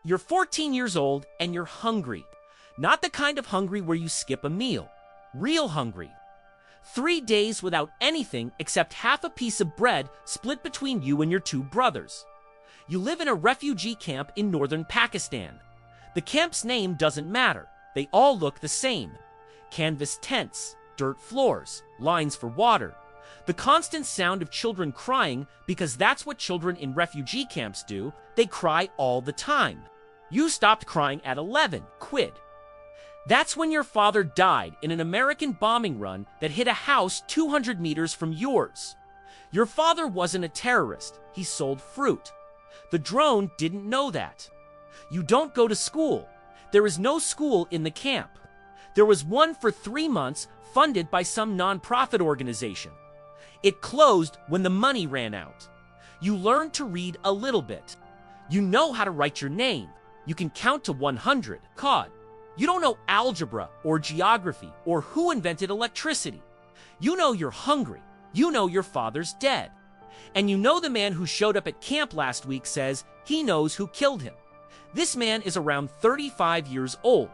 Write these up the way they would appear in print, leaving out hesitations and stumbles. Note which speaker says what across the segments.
Speaker 1: You're 14 years old and you're hungry. Not the kind of hungry where you skip a meal. Real hungry. 3 days without anything except half a piece of bread split between you and your two brothers. You live in a refugee camp in northern Pakistan. The camp's name doesn't matter. They all look the same. Canvas tents, dirt floors, lines for water. The constant sound of children crying, because that's what children in refugee camps do. They cry all the time. You stopped crying at 11, quid. That's when your father died in an American bombing run that hit a house 200 meters from yours. Your father wasn't a terrorist. He sold fruit. The drone didn't know that. You don't go to school. There is no school in the camp. There was one for 3 months, funded by some non-profit organization. It closed when the money ran out. You learned to read a little bit. You know how to write your name. You can count to 100. COD. You don't know algebra or geography or who invented electricity. You know you're hungry. You know your father's dead. And you know the man who showed up at camp last week says he knows who killed him. This man is around 35 years old.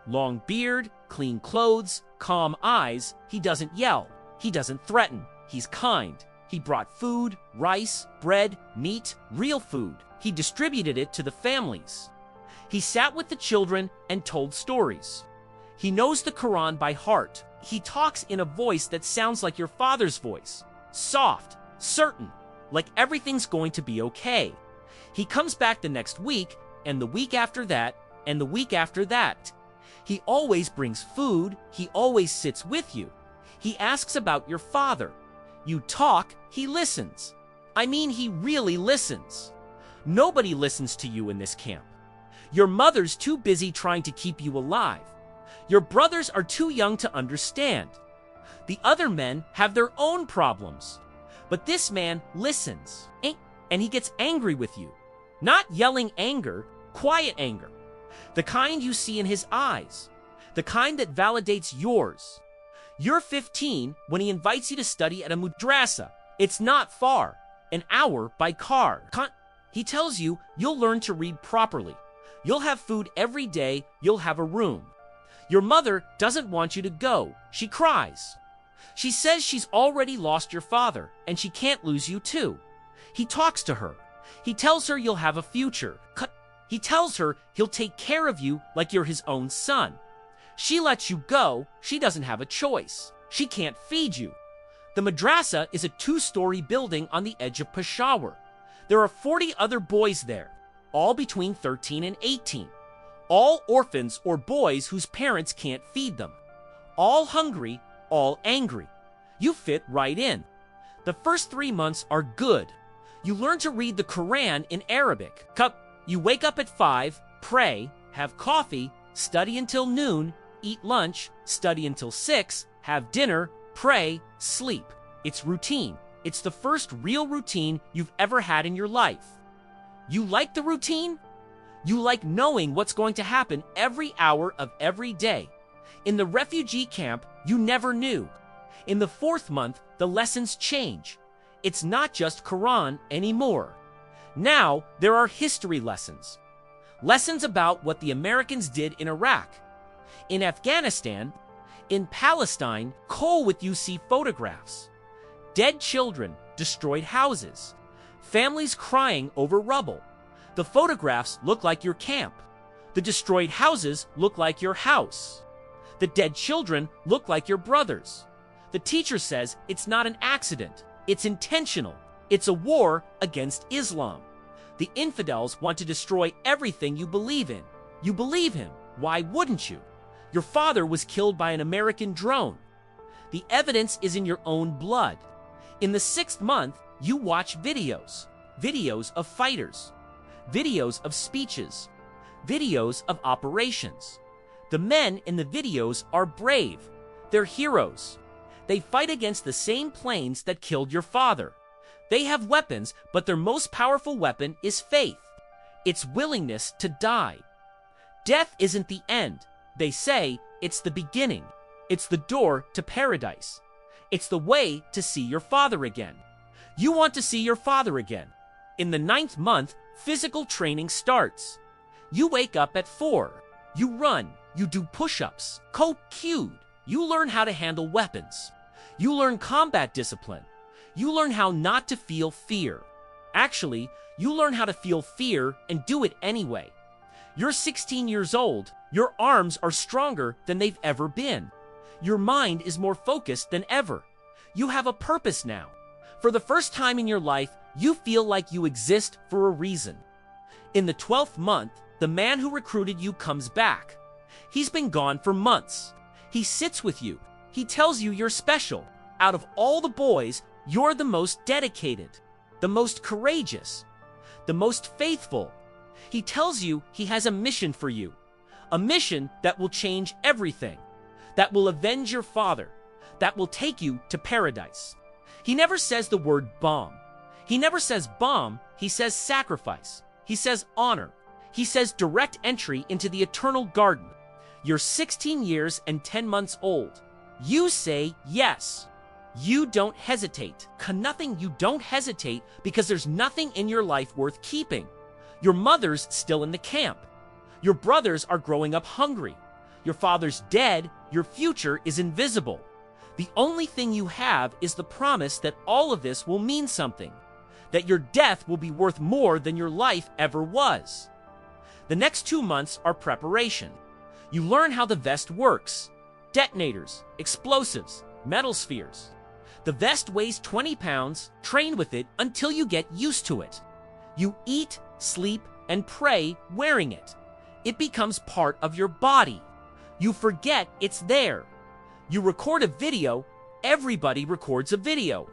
Speaker 1: Long beard, clean clothes, calm eyes. He doesn't yell. He doesn't threaten. He's kind. He brought food, rice, bread, meat, real food. He distributed it to the families. He sat with the children and told stories. He knows the Quran by heart. He talks in a voice that sounds like your father's voice. Soft, certain, like everything's going to be okay. He comes back the next week, and the week after that, and the week after that. He always brings food. He always sits with you. He asks about your father. You talk, he listens. I mean, he really listens. Nobody listens to you in this camp. Your mother's too busy trying to keep you alive. Your brothers are too young to understand. The other men have their own problems. But this man listens, and he gets angry with you. Not yelling anger, quiet anger. The kind you see in his eyes. The kind that validates yours. You're 15 when he invites you to study at a madrasa. It's not far, an hour by car. He tells you you'll learn to read properly. You'll have food every day. You'll have a room. Your mother doesn't want you to go. She cries. She says she's already lost your father, and she can't lose you too. He talks to her. He tells her you'll have a future. He tells her he'll take care of you like you're his own son. She lets you go. She doesn't have a choice. She can't feed you. The madrasa is a 2-story building on the edge of Peshawar. There are 40 other boys there, all between 13 and 18. All orphans or boys whose parents can't feed them. All hungry, all angry. You fit right in. The first 3 months are good. You learn to read the Quran in Arabic. You wake up at 5, pray, have coffee, study until noon, eat lunch, study until 6, have dinner, pray, sleep. It's routine. It's the first real routine you've ever had in your life. You like the routine? You like knowing what's going to happen every hour of every day. In the refugee camp, you never knew. In the 4th month, the lessons change. It's not just Quran anymore. Now, there are history lessons. Lessons about what the Americans did in Iraq, in Afghanistan, in Palestine. Coal with you see photographs. Dead children, destroyed houses, families crying over rubble. The photographs look like your camp. The destroyed houses look like your house. The dead children look like your brothers. The teacher says it's not an accident. It's intentional. It's a war against Islam. The infidels want to destroy everything you believe in. You believe him. Why wouldn't you? Your father was killed by an American drone. The evidence is in your own blood. In the 6th month, you watch videos. Videos of fighters. Videos of speeches. Videos of operations. The men in the videos are brave. They're heroes. They fight against the same planes that killed your father. They have weapons, but their most powerful weapon is faith. It's willingness to die. Death isn't the end. They say it's the beginning. It's the door to paradise. It's the way to see your father again. You want to see your father again. In the 9th month, physical training starts. You wake up at 4. You run. You do push-ups. Cute. You learn how to handle weapons. You learn combat discipline. You learn how not to feel fear. Actually, you learn how to feel fear and do it anyway. You're 16 years old. Your arms are stronger than they've ever been. Your mind is more focused than ever. You have a purpose now. For the first time in your life, you feel like you exist for a reason. In the 12th month, the man who recruited you comes back. He's been gone for months. He sits with you. He tells you you're special. Out of all the boys, you're the most dedicated, the most courageous, the most faithful. He tells you he has a mission for you, a mission that will change everything, that will avenge your father, that will take you to paradise. He never says the word bomb. He never says bomb. He says sacrifice. He says honor. He says direct entry into the eternal garden. You're 16 years and 10 months old. You say yes. You don't hesitate. You don't hesitate because there's nothing in your life worth keeping. Your mother's still in the camp. Your brothers are growing up hungry. Your father's dead. Your future is invisible. The only thing you have is the promise that all of this will mean something, that your death will be worth more than your life ever was. The next 2 months are preparation. You learn how the vest works. Detonators, explosives, metal spheres. The vest weighs 20 pounds. Train with it until you get used to it. You eat, sleep, and pray wearing it. It becomes part of your body. You forget it's there. You record a video. Everybody records a video.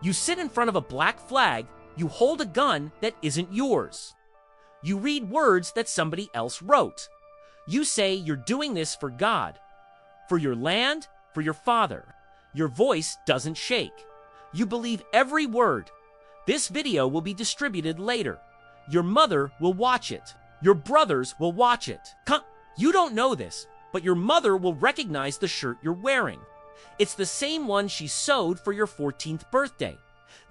Speaker 1: You sit in front of a black flag. You hold a gun that isn't yours. You read words that somebody else wrote. You say you're doing this for God, for your land, for your father. Your voice doesn't shake. You believe every word. This video will be distributed later. Your mother will watch it. Your brothers will watch it. You don't know this, but your mother will recognize the shirt you're wearing. It's the same one she sewed for your 14th birthday.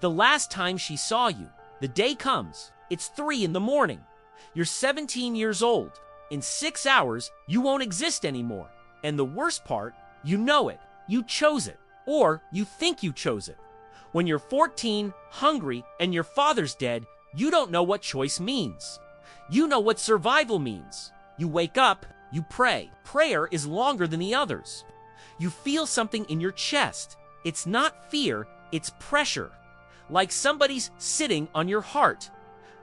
Speaker 1: The last time she saw you, the day comes. It's 3 in the morning. You're 17 years old. In 6 hours, you won't exist anymore. And the worst part, you know it. You chose it. Or you think you chose it. When you're 14, hungry, and your father's dead, you don't know what choice means. You know what survival means. You wake up, you pray. Prayer is longer than the others. You feel something in your chest. It's not fear, it's pressure. Like somebody's sitting on your heart.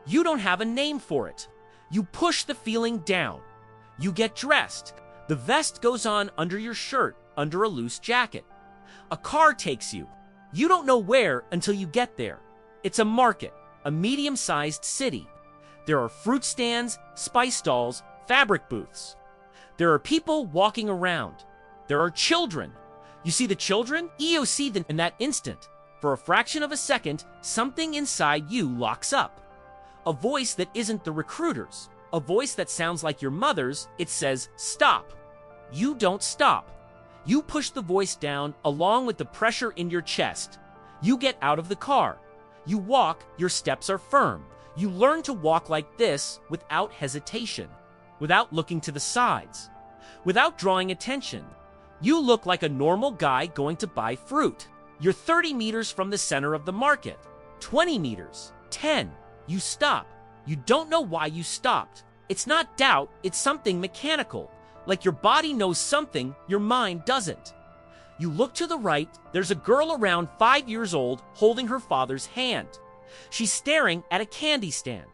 Speaker 1: You don't have a name for it. You push the feeling down. You get dressed. The vest goes on under your shirt, under a loose jacket. A car takes you. You don't know where until you get there. It's a market, a medium-sized city. There are fruit stands, spice stalls, fabric booths. There are people walking around. There are children. You see the children? You see them in that instant. For a fraction of a second, something inside you locks up. A voice that isn't the recruiter's. A voice that sounds like your mother's. It says, stop. You don't stop. You push the voice down along with the pressure in your chest. You get out of the car. You walk, your steps are firm. You learn to walk like this without hesitation, without looking to the sides, without drawing attention. You look like a normal guy going to buy fruit. You're 30 meters from the center of the market. 20 meters. 10. You stop. You don't know why you stopped. It's not doubt, it's something mechanical. Like your body knows something, your mind doesn't. You look to the right, there's a girl around 5 years old holding her father's hand. She's staring at a candy stand.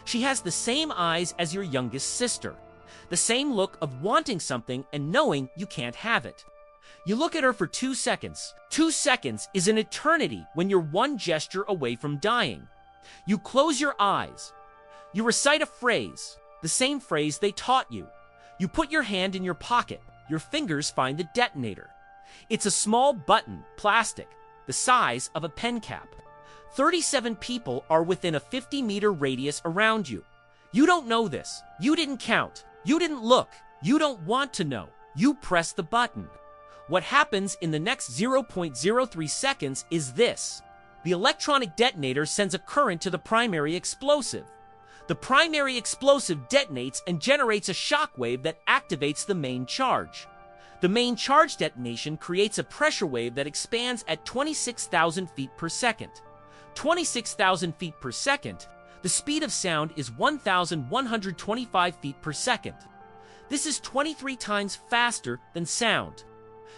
Speaker 1: She has the same eyes as your youngest sister. The same look of wanting something and knowing you can't have it. You look at her for 2 seconds. 2 seconds is an eternity when you're one gesture away from dying. You close your eyes. You recite a phrase, the same phrase they taught you. You put your hand in your pocket. Your fingers find the detonator. It's a small button, plastic, the size of a pen cap. 37 people are within a 50-meter radius around you. You don't know this. You didn't count. You didn't look. You don't want to know. You press the button. What happens in the next 0.03 seconds is this. The electronic detonator sends a current to the primary explosive. The primary explosive detonates and generates a shockwave that activates the main charge. The main charge detonation creates a pressure wave that expands at 26,000 feet per second. 26,000 feet per second. The speed of sound is 1,125 feet per second. This is 23 times faster than sound.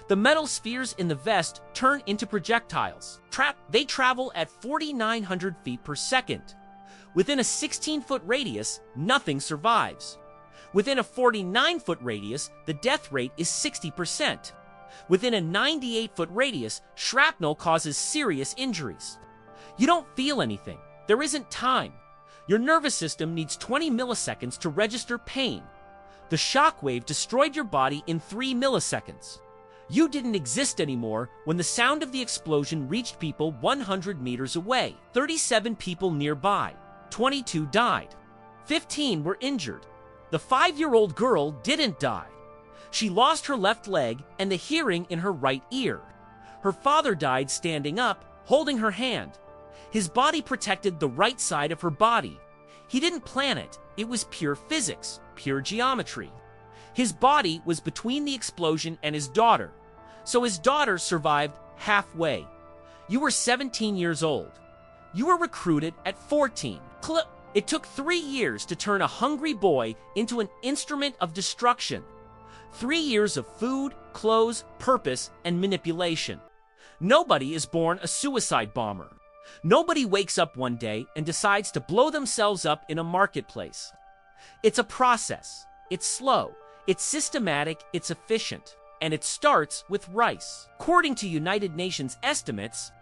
Speaker 1: The metal spheres in the vest turn into projectiles. They travel at 4,900 feet per second. Within a 16-foot radius, nothing survives. Within a 49-foot radius, the death rate is 60%. Within a 98-foot radius, shrapnel causes serious injuries. You don't feel anything. There isn't time. Your nervous system needs 20 milliseconds to register pain. The shockwave destroyed your body in 3 milliseconds. You didn't exist anymore when the sound of the explosion reached people 100 meters away. 37 people nearby. 22 died. 15 were injured. The 5-year-old girl didn't die. She lost her left leg and the hearing in her right ear. Her father died standing up, holding her hand. His body protected the right side of her body. He didn't plan it. It was pure physics, pure geometry. His body was between the explosion and his daughter, so his daughter survived halfway. You were 17 years old. You were recruited at 14. It took 3 years to turn a hungry boy into an instrument of destruction. 3 years of food, clothes, purpose, and manipulation. Nobody is born a suicide bomber. Nobody wakes up one day and decides to blow themselves up in a marketplace. It's a process. It's slow. It's systematic. It's efficient. And it starts with rice. According to United Nations estimates,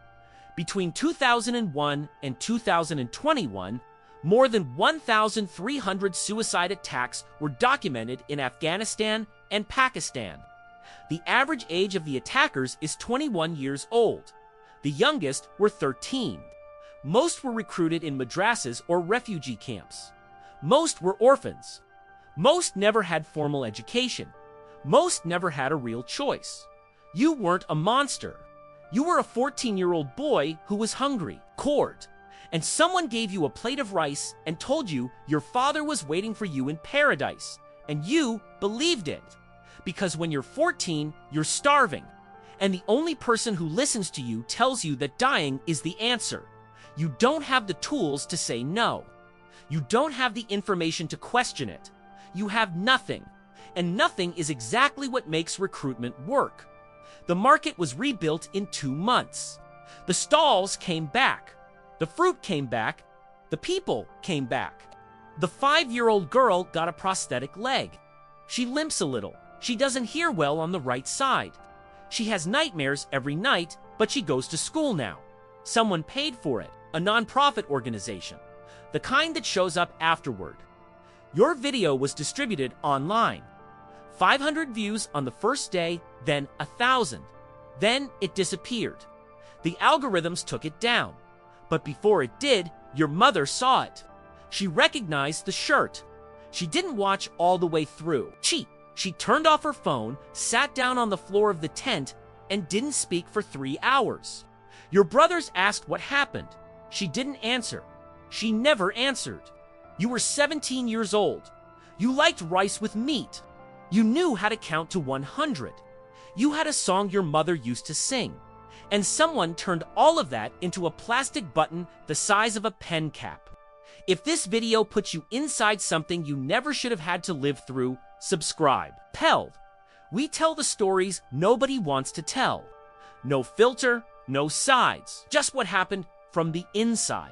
Speaker 1: between 2001 and 2021, more than 1,300 suicide attacks were documented in Afghanistan and Pakistan. The average age of the attackers is 21 years old. The youngest were 13. Most were recruited in madrasas or refugee camps. Most were orphans. Most never had formal education. Most never had a real choice. You weren't a monster. You were a 14-year-old boy who was hungry, bored, and someone gave you a plate of rice and told you your father was waiting for you in paradise, and you believed it. Because when you're 14, you're starving, and the only person who listens to you tells you that dying is the answer. You don't have the tools to say no. You don't have the information to question it. You have nothing, and nothing is exactly what makes recruitment work. The market was rebuilt in 2 months. The stalls came back. The fruit came back. The people came back. The 5-year-old girl got a prosthetic leg. She limps a little. She doesn't hear well on the right side. She has nightmares every night, but she goes to school now. Someone paid for it, a non-profit organization, the kind that shows up afterward. Your video was distributed online. 500 views on the first day, then 1,000. Then it disappeared. The algorithms took it down. But before it did, your mother saw it. She recognized the shirt. She didn't watch all the way through. She turned off her phone, sat down on the floor of the tent, and didn't speak for 3 hours. Your brothers asked what happened. She didn't answer. She never answered. You were 17 years old. You liked rice with meat. You knew how to count to 100. You had a song your mother used to sing. And someone turned all of that into a plastic button the size of a pen cap. If this video puts you inside something you never should have had to live through, subscribe. Pelled. We tell the stories nobody wants to tell. No filter, no sides. Just what happened from the inside.